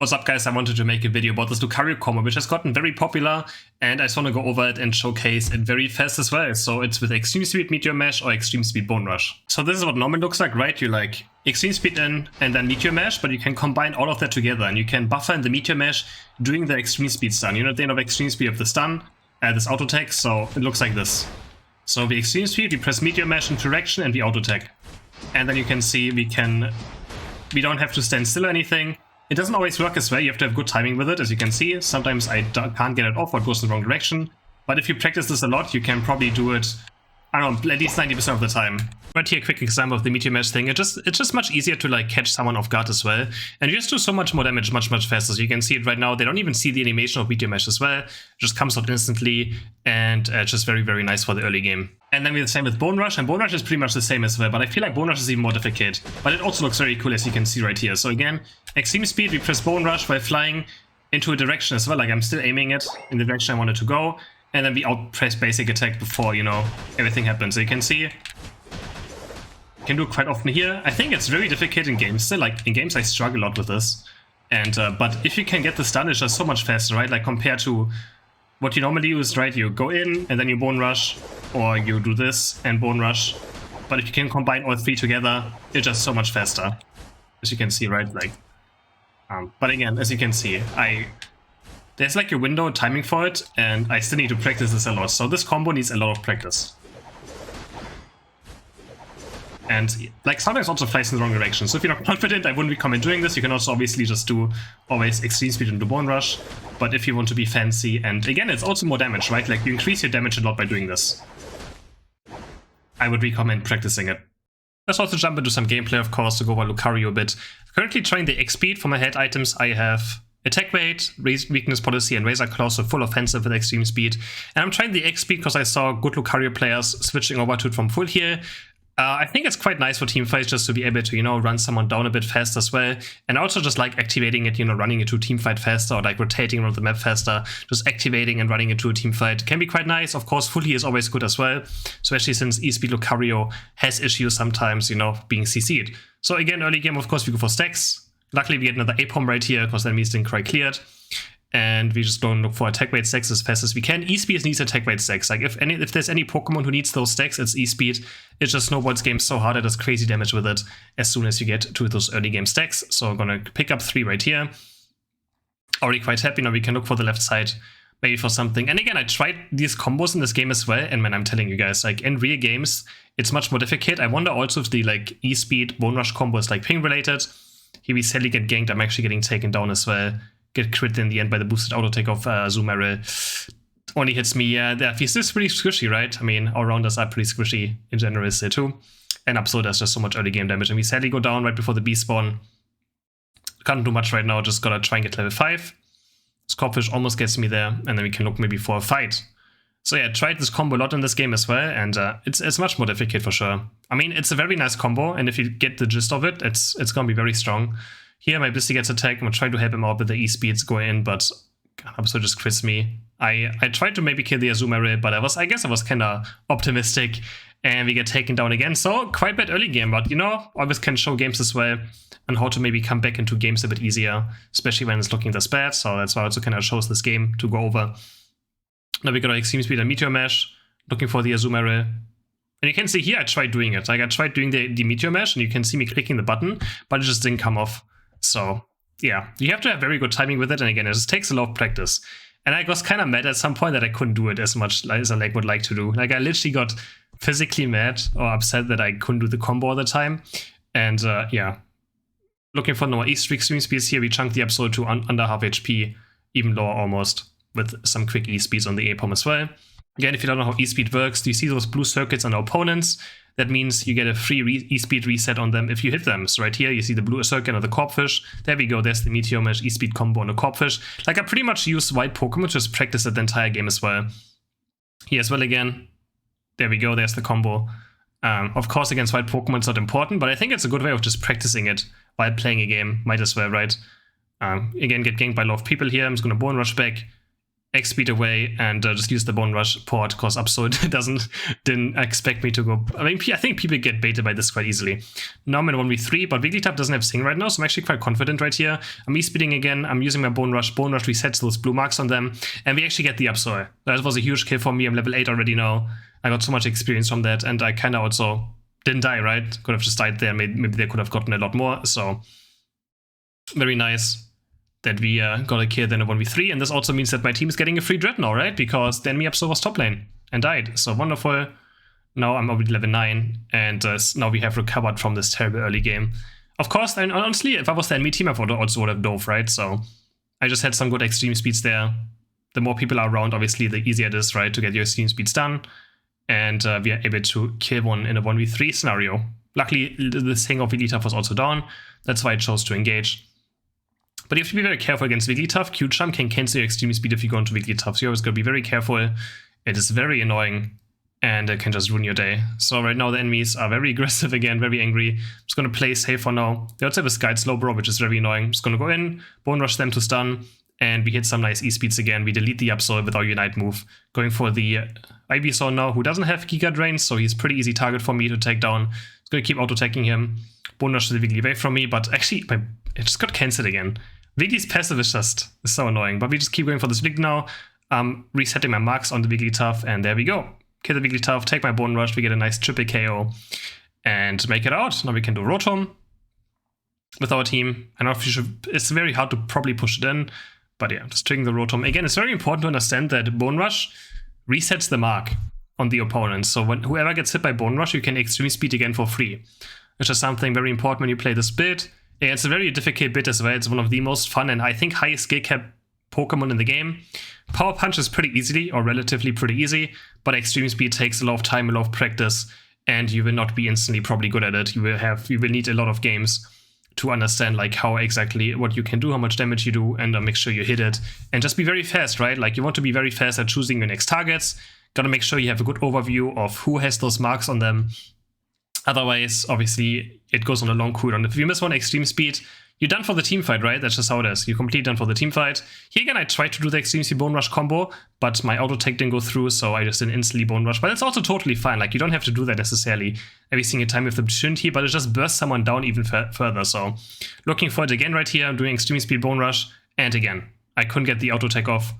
What's up, guys? I wanted to make a video about this Lucario combo, which has gotten very popular, and I just want to go over it and showcase it very fast as well. So it's with Extreme Speed Meteor Mash or Extreme Speed Bone Rush. So this is what normal looks like, right? You like Extreme Speed in and then Meteor Mash, but you can combine all of that together, and you can buffer in the Meteor Mash doing the Extreme Speed stun. You know, at the end of Extreme Speed of the stun, this auto tech, so it looks like this. So the Extreme Speed, we press Meteor Mash into direction and we auto tech. And then you can see we don't have to stand still or anything. It doesn't always work as well, you have to have good timing with it, as you can see. Sometimes I can't get it off or it goes in the wrong direction. But if you practice this a lot, you can probably do it, I don't know, at least 90% of the time. Right here, a quick example of the Meteor Mash thing. It's just much easier to like catch someone off guard as well. And you just do so much more damage much faster. So you can see it right now, they don't even see the animation of Meteor Mash as well. It just comes out instantly, and it's just very nice for the early game. And then we're the same with Bone Rush, and Bone Rush is pretty much the same as well, but I feel like Bone Rush is even more difficult. But it also looks very cool, as you can see right here. So again, Extreme Speed, we press Bone Rush while flying into a direction as well, like I'm still aiming it in the direction I wanted to go, and then we out-press basic attack before, you know, everything happens. So you can see, you can do it quite often here. I think it's very difficult in games still, like in games I struggle a lot with this. And but if you can get this done, it's just so much faster, right? Like compared to what you normally use, right? You go in and then you Bone Rush, or you do this and Bone Rush. But if you can combine all three together, it's just so much faster. As you can see, right? Like, but again, as you can see, there's like a window timing for it, and I still need to practice this a lot. So this combo needs a lot of practice. And like sometimes also flies in the wrong direction. So if you're not confident, I wouldn't recommend doing this. You can also obviously just do always Extreme Speed into Bone Rush. But if you want to be fancy, and again, it's also more damage, right? Like you increase your damage a lot by doing this. I would recommend practicing it. Let's also jump into some gameplay, of course, to go over Lucario a bit. Currently trying the X speed for my head items. I have Attack Weight, Weakness Policy, and Razor Claw, so full offensive with Extreme Speed. And I'm trying the X speed because I saw good Lucario players switching over to it from full here. I think it's quite nice for teamfights just to be able to, you know, run someone down a bit faster as well. And also just like activating it, you know, running into a teamfight faster, or like rotating around the map faster. Just activating and running into a teamfight can be quite nice. Of course, fully is always good as well, especially since E-Speed Lucario has issues sometimes, you know, being CC'd. So again, early game, of course, we go for stacks. Luckily, we get another A-Pom right here, because that means the cry cleared. And we just go and look for attack weight stacks as fast as we can. E-Speed needs attack weight stacks. Like if there's any Pokemon who needs those stacks, it's E-Speed. It just snowballs games so hard, it does crazy damage with it as soon as you get to those early game stacks. So I'm gonna pick up 3 right here. Already quite happy. Now we can look for the left side, maybe for something. And again, I tried these combos in this game as well, and man, I'm telling you guys, like in real games, it's much more difficult. I wonder also if the like E-Speed Bone Rush combo is like ping related. Here we sadly get ganked. I'm actually getting taken down as well. Get crit in the end by the boosted auto take of Zoomeril. Only hits me. Yeah, he's still pretty squishy, right? I mean, all rounders are pretty squishy in general too. And Upso does just so much early game damage. And we sadly go down right before the B spawn. Can't do much right now, just gotta try and get level 5. Scorpish almost gets me there, and then we can look maybe for a fight. So yeah, I tried this combo a lot in this game as well, and it's much more difficult for sure. I mean, it's a very nice combo, and if you get the gist of it, it's gonna be very strong. Here, my Blissey gets attacked. I'm trying to help him out with the E-Speeds going in, but Upso just crits me. I tried to maybe kill the Azumarill, but I guess I was kind of optimistic, and we get taken down again. So, quite bad early game, but you know, always can show games as well, and how to maybe come back into games a bit easier, especially when it's looking this bad. So that's why I also kind of chose this game to go over. Now we got Extreme Speed and Meteor Mash, looking for the Azumarill. And you can see here, I tried doing it. Like, I tried doing the Meteor Mash, and you can see me clicking the button, but it just didn't come off. So, yeah, you have to have very good timing with it, and again, it just takes a lot of practice. And I was kind of mad at some point that I couldn't do it as much as I would like to do. Like, I literally got physically mad or upset that I couldn't do the combo all the time. And, yeah. Looking for no Extreme Speeds here, we chunk the episode to under half HP, even lower almost, with some quick E-Speeds on the A-Pom as well. Again, if you don't know how E-Speed works, do you see those blue circuits on opponents? That means you get a free E-Speed reset on them if you hit them. So right here, you see the blue circle on the Corpfish. There we go, there's the Meteor Mash E-Speed combo on the Corpfish. Like, I pretty much use white Pokemon to just practice it the entire game as well. Here as well again. There we go, there's the combo. Of course, against white Pokemon it's not important, but I think it's a good way of just practicing it while playing a game. Might as well, right? Again, get ganked by a lot of people here. I'm just gonna Bone Rush back. X speed away and just use the Bone Rush port because Absol didn't expect me to go. I mean, I think people get baited by this quite easily. Now I'm in 1v3, but Wigglytuff doesn't have Sing right now, so I'm actually quite confident right here. I'm E-speeding again, I'm using my Bone Rush. Bone Rush resets those blue marks on them, and we actually get the Absol. That was a huge kill for me. I'm level 8 already now. I got so much experience from that, and I kind of also didn't die, right? Could have just died there. Maybe they could have gotten a lot more, so very nice that we got a kill then a 1v3, and this also means that my team is getting a free Dread now, right? Because the enemy Absol was top lane and died, so wonderful. Now I'm already level 9, and now we have recovered from this terrible early game. Of course, and honestly, if I was the enemy team, I also would have dove, right? So I just had some good extreme speeds there. The more people are around, obviously, the easier it is, right, to get your extreme speeds done. And we are able to kill one in a 1v3 scenario. Luckily, the Sing of Wigglytuff was also down. That's why I chose to engage. But you have to be very careful against Wigglytuff. Q-Jump can cancel your extreme speed if you go into Wigglytuff, so you always gotta be very careful. It is very annoying, and it can just ruin your day. So right now the enemies are very aggressive again, very angry. I'm just gonna play safe for now. They also have a Skite Slowbro, which is very annoying. I'm just gonna go in, Bone Rush them to stun, and we hit some nice E-speeds again. We delete the Absol with our Unite move. Going for the Ivysaur now, who doesn't have Giga Drain, so he's a pretty easy target for me to take down. I'm just gonna keep auto-attacking him. Bone Rush the Wiggly away from me, but actually, it just got cancelled again. Wiggly's passive is so annoying, but we just keep going for this Wiggly now. Resetting my marks on the Wigglytuff, and there we go. Kill the Wigglytuff, take my Bone Rush, we get a nice triple KO, and make it out. Now we can do Rotom with our team. I know it's very hard to probably push it in, but yeah, just triggering the Rotom. Again, it's very important to understand that Bone Rush resets the mark on the opponent, so when whoever gets hit by Bone Rush, you can extreme speed again for free, which is something very important when you play this build. Yeah, it's a very difficult bit as well. It's one of the most fun and I think highest skill cap Pokemon in the game. Power Punch is pretty easily, or relatively pretty easy, but Extreme Speed takes a lot of time, a lot of practice, and you will not be instantly probably good at it. You will need a lot of games to understand like how exactly what you can do, how much damage you do, and make sure you hit it. And just be very fast, right? Like you want to be very fast at choosing your next targets. Gotta make sure you have a good overview of who has those marks on them. Otherwise, obviously, it goes on a long cooldown. If you miss one extreme speed, you're done for the team fight, right? That's just how it is. You're completely done for the team fight. Here again, I tried to do the extreme speed Bone Rush combo, but my auto tech didn't go through, so I just didn't instantly Bone Rush. But it's also totally fine. Like, you don't have to do that necessarily every single time with the opportunity, but it just bursts someone down even further. So, looking for it again right here. I'm doing extreme speed Bone Rush, and again, I couldn't get the auto tech off.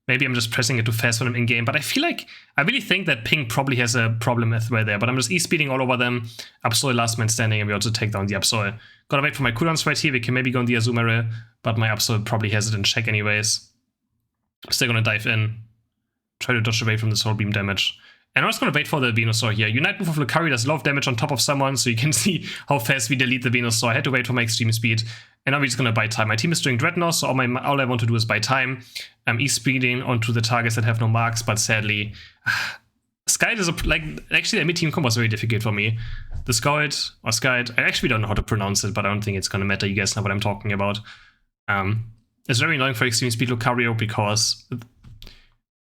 Maybe I'm just pressing it too fast when I'm in-game, but I really think that Ping probably has a problem as well there, but I'm just E-speeding all over them. Absol last man standing, and we also take down the Absol. Gotta wait for my cooldowns right here. We can maybe go on the Azumarill, but my Absol probably has it in check anyways. I'm still gonna dive in, try to dodge away from this whole beam damage. And I'm just gonna wait for the Venusaur here. Unite move of Lucario does a lot of damage on top of someone, so you can see how fast we delete the Venusaur. I had to wait for my extreme speed. And now we're just gonna buy time. My team is doing Dread now, so all I want to do is buy time. I'm E-speeding onto the targets that have no marks, but sadly, Skite is actually the mid-team combo was very difficult for me. The Skite, I actually don't know how to pronounce it, but I don't think it's gonna matter. You guys know what I'm talking about. It's very annoying for extreme speed Lucario because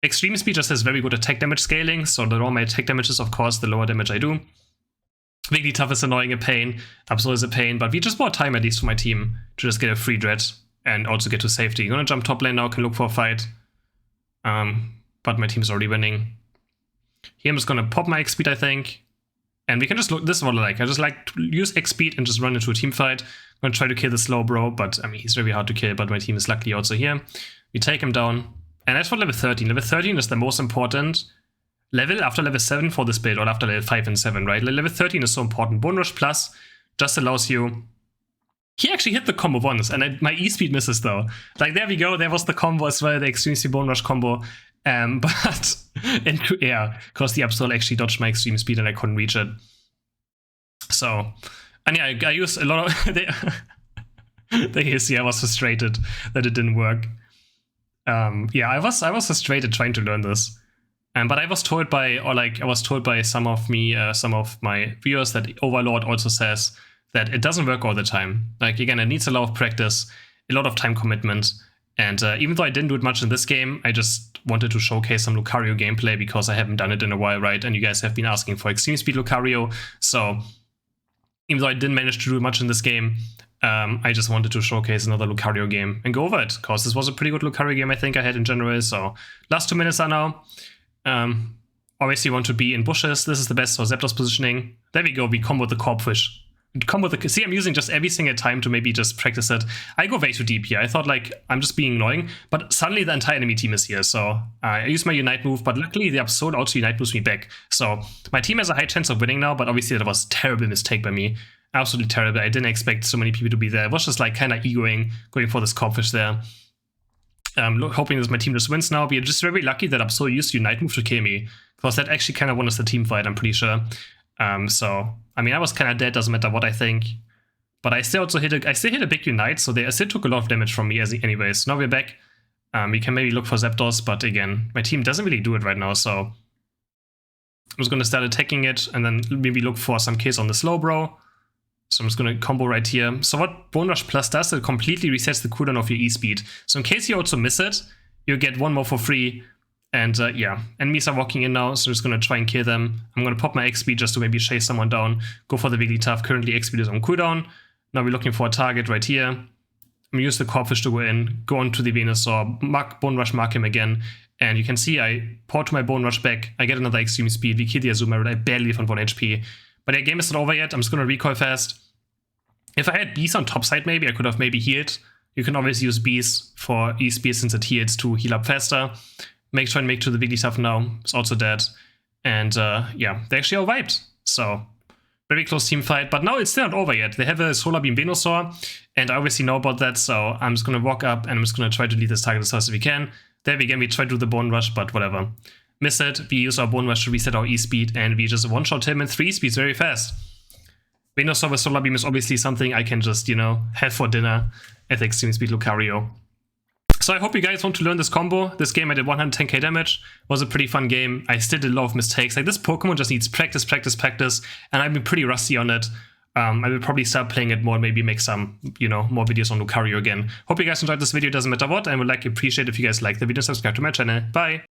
extreme speed just has very good attack damage scaling, so the lower my attack damage is, of course, the lower damage I do. Wigglytuff is annoying, a pain, Absol is a pain, but we just bought time at least for my team to just get a free Dread and also get to safety. I'm gonna jump top lane now, can look for a fight, but my team is already winning. Here I'm just gonna pop my X-Speed, I think, and we can just look, this is what I like. I just like to use X-Speed and just run into a team fight. I'm gonna try to kill the Slowbro, but I mean, he's very hard to kill, but my team is luckily also here. We take him down, and as for level 13, level 13 is the most important level after level 7 for this build, or after level 5 and 7, right? Level 13 is so important. Bone Rush Plus just allows you... He actually hit the combo once, and my E-speed misses though. Like, there we go, there was the combo as well, the Extreme Speed Bone Rush combo. But into air, because the Absol actually dodged my Extreme Speed and I couldn't reach it. So, and yeah, I used a lot of... There you see, I was frustrated that it didn't work. Yeah, I was frustrated trying to learn this. But I was told by, some of my viewers that Overlord also says that it doesn't work all the time. Like, again, it needs a lot of practice, a lot of time commitment. And even though I didn't do it much in this game, I just wanted to showcase some Lucario gameplay because I haven't done it in a while, right? And you guys have been asking for Extreme Speed Lucario. So even though I didn't manage to do much in this game, I just wanted to showcase another Lucario game and go over it, because this was a pretty good Lucario game I think I had in general. So last 2 minutes are now. Obviously you want to be in bushes. This is the best for Zapdos positioning. There we go, we combo the Corpfish. See, I'm using just every single time to maybe just practice it. I go way too deep here. I thought like I'm just being annoying, but suddenly the entire enemy team is here. So I use my Unite move, but luckily the Absol also Unite moves me back. So my team has a high chance of winning now, but obviously that was a terrible mistake by me. Absolutely terrible. I didn't expect so many people to be there. It was just like kind of egoing, going for this Corpfish there. Hoping that my team just wins now. We're just very lucky that Absol used Unite move to kill me, because that actually kind of won us the team fight, I'm pretty sure. So I mean, I was kind of dead, doesn't matter what I think. But I still also hit a big Unite, so they still took a lot of damage from me anyways. Now we're back. We can maybe look for Zapdos, but again, my team doesn't really do it right now, so I'm just gonna start attacking it and then maybe look for some kills on the Slowbro. So I'm just gonna combo right here. So what Bone Rush Plus does, it completely resets the cooldown of your E-Speed. So in case you also miss it, you get one more for free. And yeah, enemies are walking in now, so I'm just gonna try and kill them. I'm gonna pop my X-Speed just to maybe chase someone down, go for the Wigglytuff. Currently X-Speed is on cooldown. Now we're looking for a target right here. I'm gonna use the Corpfish to go in, go on to the Venusaur, Bone Rush mark him again. And you can see I pour to my Bone Rush back, I get another Extreme Speed, we kill the Azumarill, I barely live on 1 HP. But the game is not over yet, I'm just gonna recoil fast. If I had bees on top side maybe, I could have maybe healed. You can always use bees for E-Speed since it heals to heal up faster. Try and make to the Wigglytuff now, it's also dead. And yeah, they actually all wiped. So, very close team fight, but now it's still not over yet. They have a Solar Beam Venusaur, and I obviously know about that, so I'm just gonna walk up and I'm just gonna try to lead this target as fast as we can. There again, we try to do the Bone Rush, but whatever. Miss it, we use our Bone Rush to reset our E-Speed, and we just one-shot him in 3 speeds very fast. Venusaur with Solar Beam is obviously something I can just, you know, have for dinner at the Extreme Speed Lucario. So I hope you guys want to learn this combo. This game I did 110k damage. It was a pretty fun game. I still did a lot of mistakes. Like, this Pokemon just needs practice, practice, practice, and I've been pretty rusty on it. I will probably start playing it more and maybe make some, you know, more videos on Lucario again. Hope you guys enjoyed this video, doesn't matter what, and would like to appreciate if you guys like the video, subscribe to my channel. Bye!